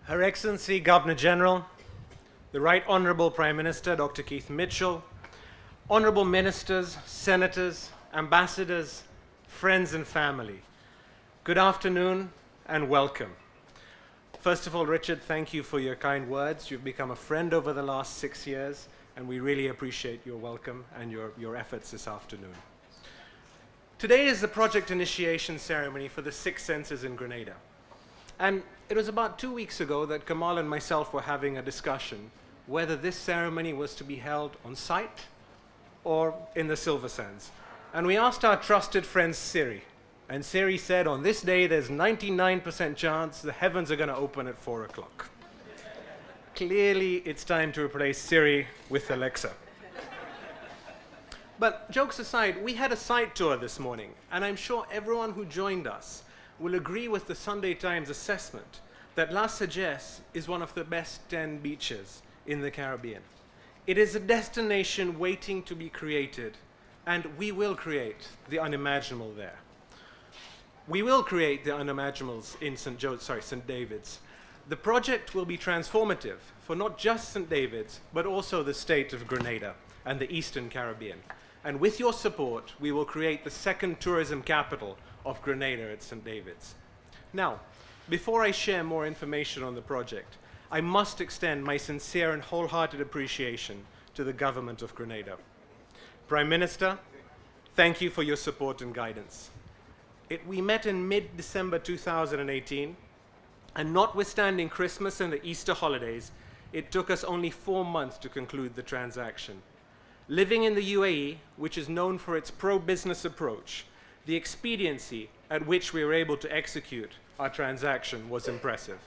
Her Excellency Governor General, the Right Honourable Prime Minister Dr. Keith Mitchell, Honourable Ministers, Senators, Ambassadors, friends and family, good afternoon and welcome. First of all, Richard, thank you for your kind words. You've become a friend over the last 6 years, and we really appreciate your welcome and your efforts this afternoon. Today is the project initiation ceremony for the 6 centres in Grenada. And it was about 2 weeks ago that Kamal and myself were having a discussion whether this ceremony was to be held on site or in the Silver Sands. And we asked our trusted friend Siri, and Siri said, on this day there's 99% chance the heavens are going to open at 4 o'clock. Clearly it's time to replace Siri with Alexa. But jokes aside, we had a site tour this morning, and I'm sure everyone who joined us will agree with the Sunday Times assessment that La Sagesse is one of the best 10 beaches in the Caribbean. It is a destination waiting to be created, and we will create the unimaginable there. We will create the unimaginables in St. David's. The project will be transformative for not just St. David's, but also the state of Grenada and the Eastern Caribbean. And with your support, we will create the second tourism capital of Grenada at St. David's. Now, before I share more information on the project, I must extend my sincere and wholehearted appreciation to the government of Grenada. Prime Minister, thank you for your support and guidance. We met in mid-December 2018, and notwithstanding Christmas and the Easter holidays, it took us only 4 months to conclude the transaction. Living in the UAE, which is known for its pro-business approach, the expediency at which we were able to execute our transaction was impressive.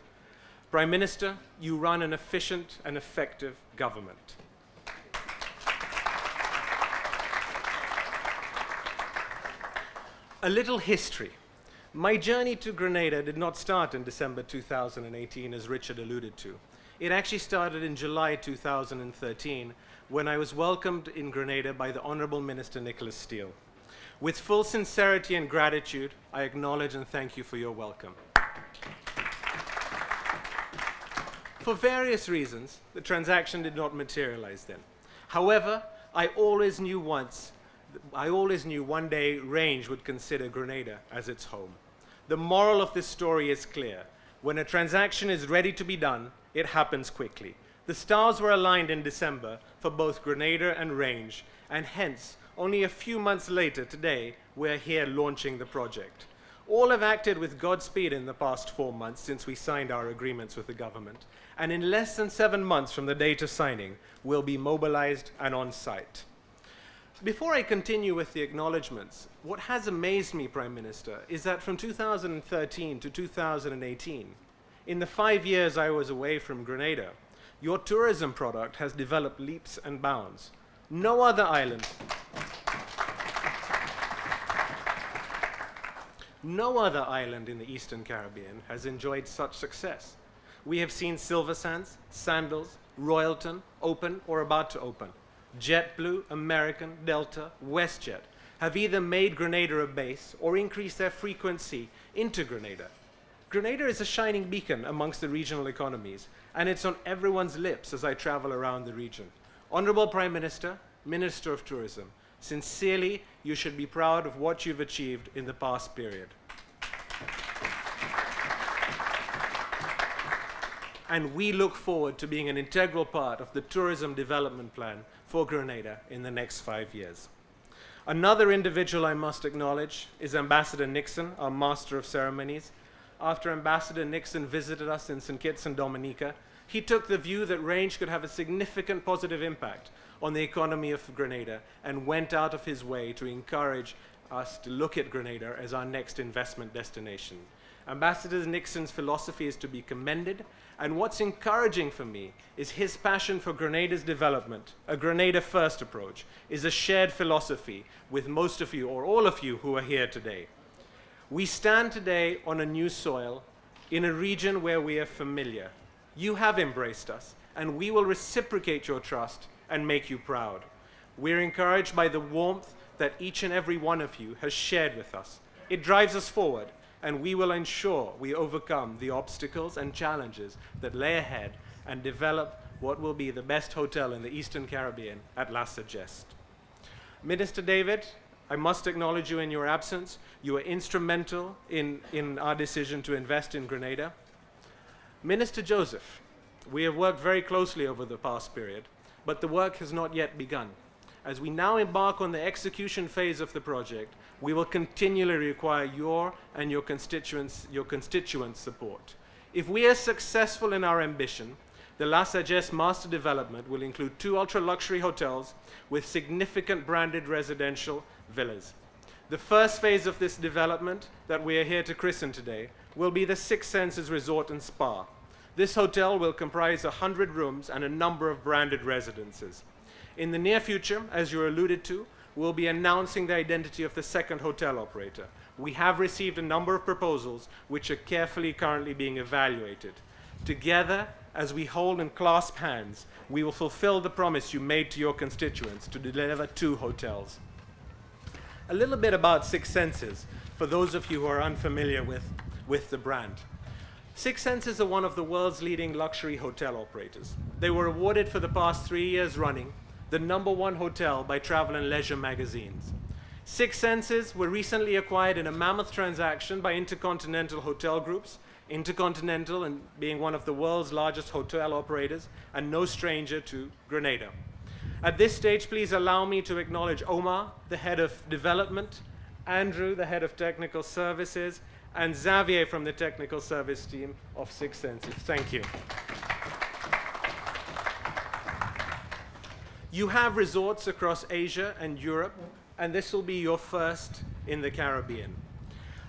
Prime Minister, you run an efficient and effective government. A little history. My journey to Grenada did not start in December 2018, as Richard alluded to. It actually started in July 2013, when I was welcomed in Grenada by the Honourable Minister Nicholas Steele. With full sincerity and gratitude, I acknowledge and thank you for your welcome. For various reasons, the transaction did not materialize then. However, I always knew one day Range would consider Grenada as its home. The moral of this story is clear. When a transaction is ready to be done, it happens quickly. The stars were aligned in December for both Grenada and Range, and hence, only a few months later today, we're here launching the project. All have acted with Godspeed in the past 4 months since we signed our agreements with the government, and in less than 7 months from the date of signing, we'll be mobilized and on site. Before I continue with the acknowledgements, what has amazed me, Prime Minister, is that from 2013 to 2018, in the 5 years I was away from Grenada, your tourism product has developed leaps and bounds. No other island in the Eastern Caribbean has enjoyed such success. We have seen Silver Sands, Sandals, Royalton open or about to open. JetBlue, American, Delta, WestJet have either made Grenada a base or increased their frequency into Grenada. Grenada is a shining beacon amongst the regional economies, and it's on everyone's lips as I travel around the region. Honourable Prime Minister, Minister of Tourism, sincerely, you should be proud of what you've achieved in the past period. And we look forward to being an integral part of the tourism development plan for Grenada in the next 5 years. Another individual I must acknowledge is Ambassador Nixon, our Master of Ceremonies. After Ambassador Nixon visited us in St. Kitts and Dominica, he took the view that Range could have a significant positive impact on the economy of Grenada and went out of his way to encourage us to look at Grenada as our next investment destination. Ambassador Nixon's philosophy is to be commended, and what's encouraging for me is his passion for Grenada's development. A Grenada-first approach is a shared philosophy with most of you, or all of you, who are here today. We stand today on a new soil in a region where we are familiar. You have embraced us, and we will reciprocate your trust and make you proud. We're encouraged by the warmth that each and every one of you has shared with us. It drives us forward, and we will ensure we overcome the obstacles and challenges that lay ahead and develop what will be the best hotel in the Eastern Caribbean at La Sagesse. Minister David, I must acknowledge you in your absence. You were instrumental in our decision to invest in Grenada. Minister Joseph, we have worked very closely over the past period, but the work has not yet begun. As we now embark on the execution phase of the project, we will continually require your and your constituents' support. If we are successful in our ambition, the La Sagesse master development will include 2 ultra-luxury hotels with significant branded residential villas. The first phase of this development that we are here to christen today will be the Six Senses Resort and Spa. This hotel will comprise 100 rooms and a number of branded residences. In the near future, as you alluded to, we'll be announcing the identity of the second hotel operator. We have received a number of proposals which are carefully currently being evaluated. Together, as we hold and clasp hands, we will fulfill the promise you made to your constituents to deliver 2 hotels. A little bit about Six Senses, for those of you who are unfamiliar with the brand. Six Senses are one of the world's leading luxury hotel operators. They were awarded for the past 3 years running the #1 hotel by Travel and Leisure magazines. Six Senses were recently acquired in a mammoth transaction by Intercontinental Hotel Groups, Intercontinental and being one of the world's largest hotel operators and no stranger to Grenada. At this stage, please allow me to acknowledge Omar, the head of development, Andrew, the head of technical services, and Xavier from the technical service team of Six Senses. Thank you. You have resorts across Asia and Europe, and this will be your first in the Caribbean.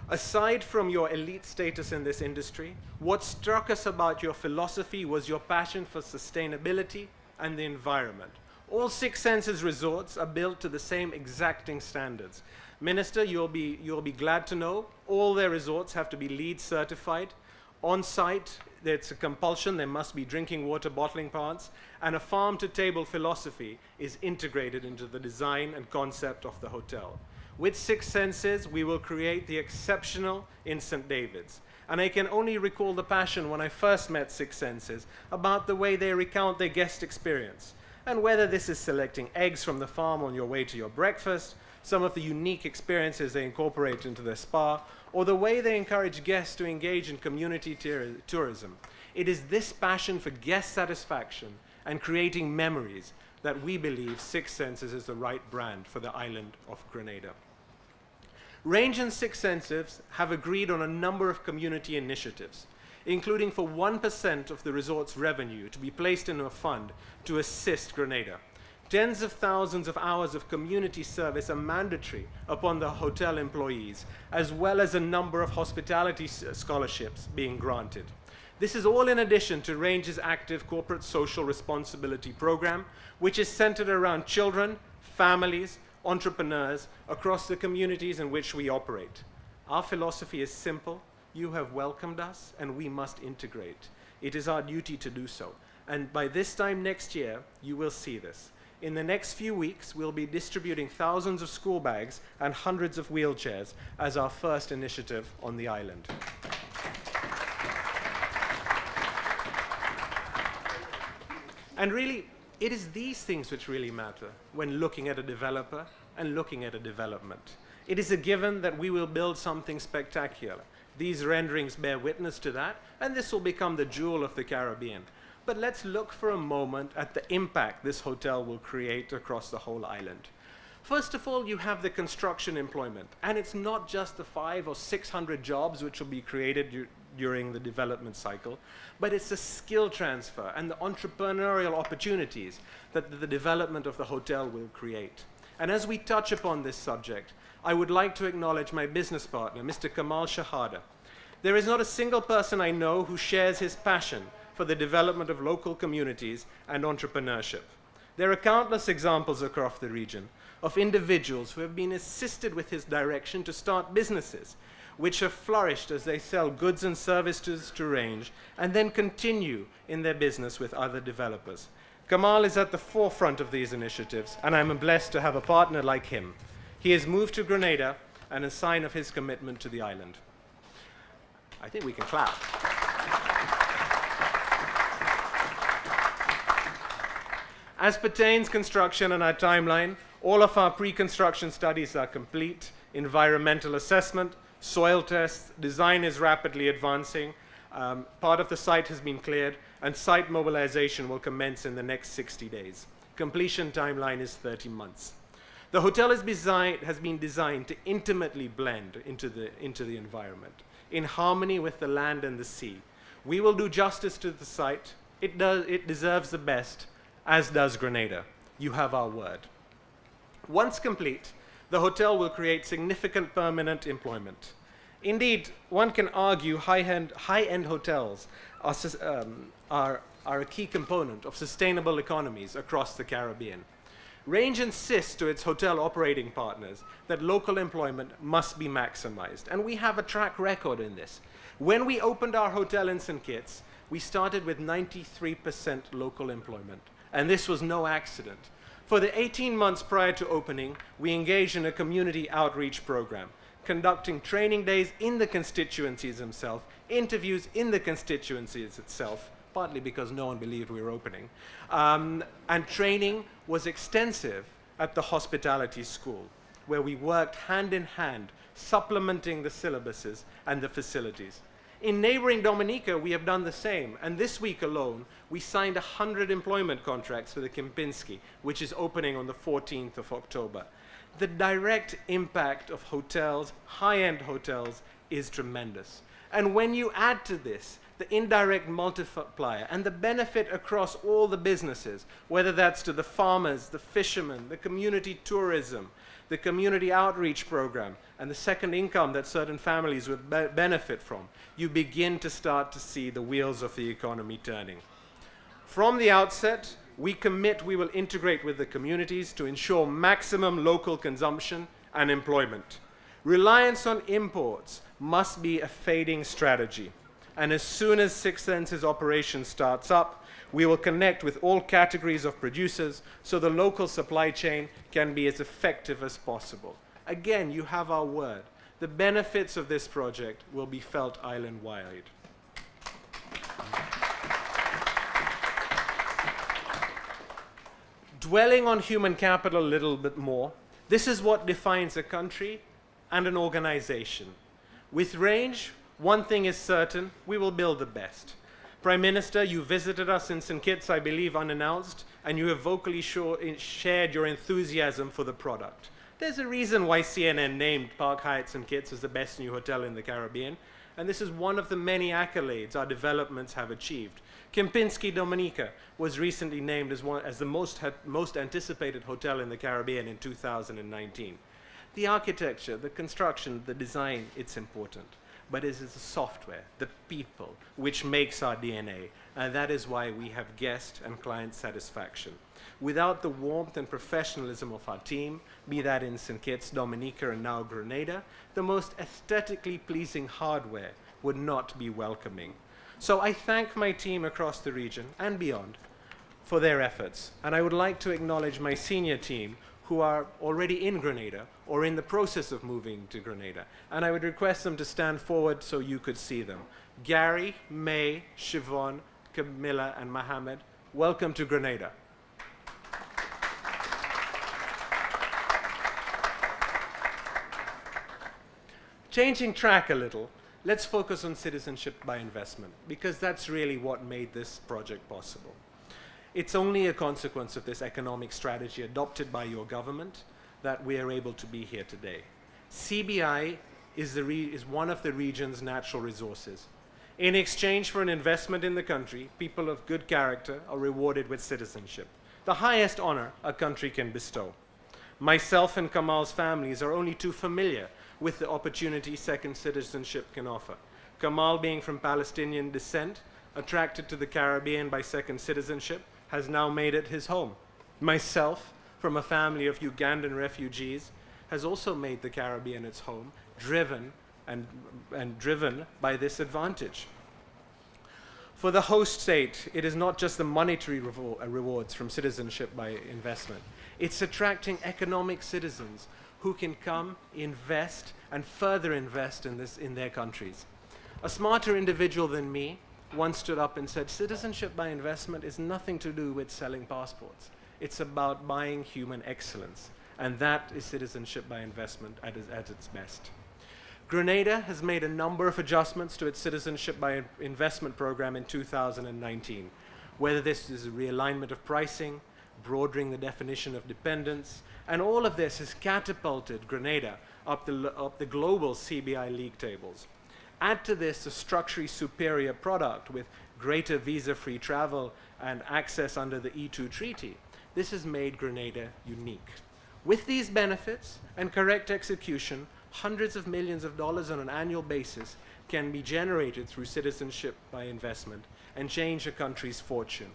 Aside from your elite status in this industry, what struck us about your philosophy was your passion for sustainability and the environment. All Six Senses resorts are built to the same exacting standards. Minister, you'll be glad to know all their resorts have to be LEED certified. On site, it's a compulsion. There must be drinking water bottling plants, and a farm-to-table philosophy is integrated into the design and concept of the hotel. With Six Senses, we will create the exceptional in St. David's. And I can only recall the passion when I first met Six Senses about the way they recount their guest experience. And whether this is selecting eggs from the farm on your way to your breakfast, some of the unique experiences they incorporate into their spa, or the way they encourage guests to engage in community tourism. It is this passion for guest satisfaction and creating memories that we believe Six Senses is the right brand for the island of Grenada. Range and Six Senses have agreed on a number of community initiatives, including for 1% of the resort's revenue to be placed in a fund to assist Grenada. Tens of thousands of hours of community service are mandatory upon the hotel employees, as well as a number of hospitality scholarships being granted. This is all in addition to Range's active corporate social responsibility program, which is centered around children, families, entrepreneurs across the communities in which we operate. Our philosophy is simple. You have welcomed us, and we must integrate. It is our duty to do so. And by this time next year, you will see this. In the next few weeks, we'll be distributing thousands of school bags and hundreds of wheelchairs as our first initiative on the island. And really, it is these things which really matter when looking at a developer and looking at a development. It is a given that we will build something spectacular. These renderings bear witness to that, and this will become the jewel of the Caribbean. But let's look for a moment at the impact this hotel will create across the whole island. First of all, you have the construction employment, and it's not just the 500 or 600 jobs which will be created during the development cycle, but it's the skill transfer and the entrepreneurial opportunities that the development of the hotel will create. And as we touch upon this subject, I would like to acknowledge my business partner, Mr. Kamal Shahada. There is not a single person I know who shares his passion for the development of local communities and entrepreneurship. There are countless examples across the region of individuals who have been assisted with his direction to start businesses, which have flourished as they sell goods and services to Range and then continue in their business with other developers. Kamal is at the forefront of these initiatives, and I'm blessed to have a partner like him. He has moved to Grenada, and a sign of his commitment to the island. I think we can clap. As pertains construction and our timeline, all of our pre-construction studies are complete. Environmental assessment, soil tests, design is rapidly advancing. Part of the site has been cleared, and site mobilization will commence in the next 60 days. Completion timeline is 30 months. The hotel has been designed to intimately blend into the environment, in harmony with the land and the sea. We will do justice to the site. It deserves the best, as does Grenada. You have our word. Once complete, the hotel will create significant permanent employment. Indeed, one can argue high-end hotels are a key component of sustainable economies across the Caribbean. Range insists to its hotel operating partners that local employment must be maximized, and we have a track record in this. When we opened our hotel in St. Kitts, we started with 93% local employment, and this was no accident. For the 18 months prior to opening, we engaged in a community outreach program, conducting training days in the constituencies themselves, interviews in the constituencies itself, partly because no one believed we were opening. And training was extensive at the hospitality school, where we worked hand in hand, supplementing the syllabuses and the facilities. In neighboring Dominica, we have done the same, and this week alone, we signed 100 employment contracts for the Kempinski, which is opening on the 14th of October. The direct impact of hotels, high-end hotels, is tremendous. And when you add to this the indirect multiplier and the benefit across all the businesses, whether that's to the farmers, the fishermen, the community tourism, the community outreach program, and the second income that certain families would benefit from, you begin to start to see the wheels of the economy turning. From the outset, we commit we will integrate with the communities to ensure maximum local consumption and employment. Reliance on imports must be a fading strategy. And as soon as Sixth Sense's operation starts up, we will connect with all categories of producers so the local supply chain can be as effective as possible. Again, you have our word. The benefits of this project will be felt island-wide. Dwelling on human capital a little bit more, this is what defines a country and an organization. With Range, one thing is certain, we will build the best. Prime Minister, you visited us in St. Kitts, I believe, unannounced, and you have vocally shared your enthusiasm for the product. There's a reason why CNN named Park Hyatt St. Kitts as the best new hotel in the Caribbean, and this is one of the many accolades our developments have achieved. Kempinski, Dominica was recently named as the most anticipated hotel in the Caribbean in 2019. The architecture, the construction, the design, it's important. But it is the software, the people, which makes our DNA, and that is why we have guest and client satisfaction. Without the warmth and professionalism of our team, be that in St. Kitts, Dominica, and now Grenada, the most aesthetically pleasing hardware would not be welcoming. So I thank my team across the region and beyond for their efforts, and I would like to acknowledge my senior team who are already in Grenada or in the process of moving to Grenada. And I would request them to stand forward so you could see them. Gary, May, Siobhan, Camilla, and Mohammed, welcome to Grenada. Changing track a little, let's focus on citizenship by investment, because that's really what made this project possible. It's only a consequence of this economic strategy adopted by your government that we are able to be here today. CBI is one of the region's natural resources. In exchange for an investment in the country, people of good character are rewarded with citizenship, the highest honor a country can bestow. Myself and Kamal's families are only too familiar with the opportunity second citizenship can offer. Kamal, being from Palestinian descent, attracted to the Caribbean by second citizenship, has now made it his home. Myself, from a family of Ugandan refugees, has also made the Caribbean its home, driven by this advantage. For the host state, it is not just the monetary rewards from citizenship by investment. It's attracting economic citizens who can come, invest, and further invest in their countries. A smarter individual than me once stood up and said, citizenship by investment is nothing to do with selling passports. It's about buying human excellence. And that is citizenship by investment at its best. Grenada has made a number of adjustments to its citizenship by investment program in 2019, whether this is a realignment of pricing, broadening the definition of dependents, and all of this has catapulted Grenada up the global CBI league tables. Add to this a structurally superior product with greater visa-free travel and access under the E2 treaty. This has made Grenada unique. With these benefits and correct execution, hundreds of millions of dollars on an annual basis can be generated through citizenship by investment and change a country's fortune.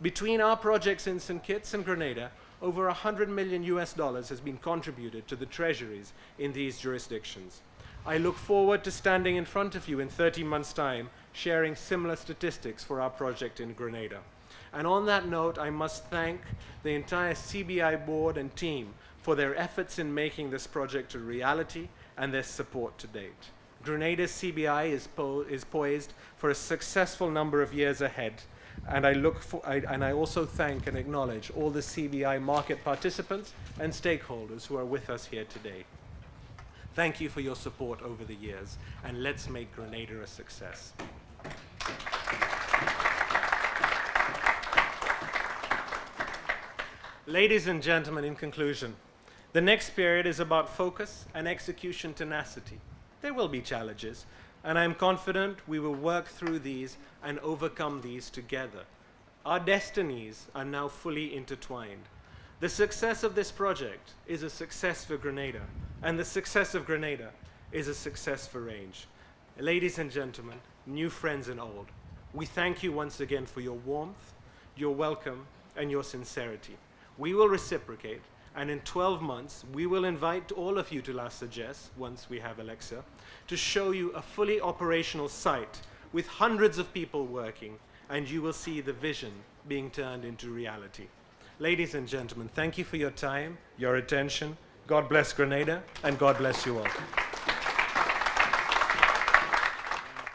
Between our projects in St. Kitts and Grenada, over $100 million has been contributed to the treasuries in these jurisdictions. I look forward to standing in front of you in 30 months' time, sharing similar statistics for our project in Grenada. And on that note, I must thank the entire CBI board and team for their efforts in making this project a reality and their support to date. Grenada's CBI is poised for a successful number of years ahead, and I also thank and acknowledge all the CBI market participants and stakeholders who are with us here today. Thank you for your support over the years, and let's make Grenada a success. Ladies and gentlemen, in conclusion, the next period is about focus and execution tenacity. There will be challenges, and I am confident we will work through these and overcome these together. Our destinies are now fully intertwined. The success of this project is a success for Grenada, and the success of Grenada is a success for Range. Ladies and gentlemen, new friends and old, we thank you once again for your warmth, your welcome, and your sincerity. We will reciprocate, and in 12 months, we will invite all of you to La Sagesse, once we have Alexa, to show you a fully operational site with hundreds of people working, and you will see the vision being turned into reality. Ladies and gentlemen, thank you for your time, your attention. God bless Grenada, and God bless you all.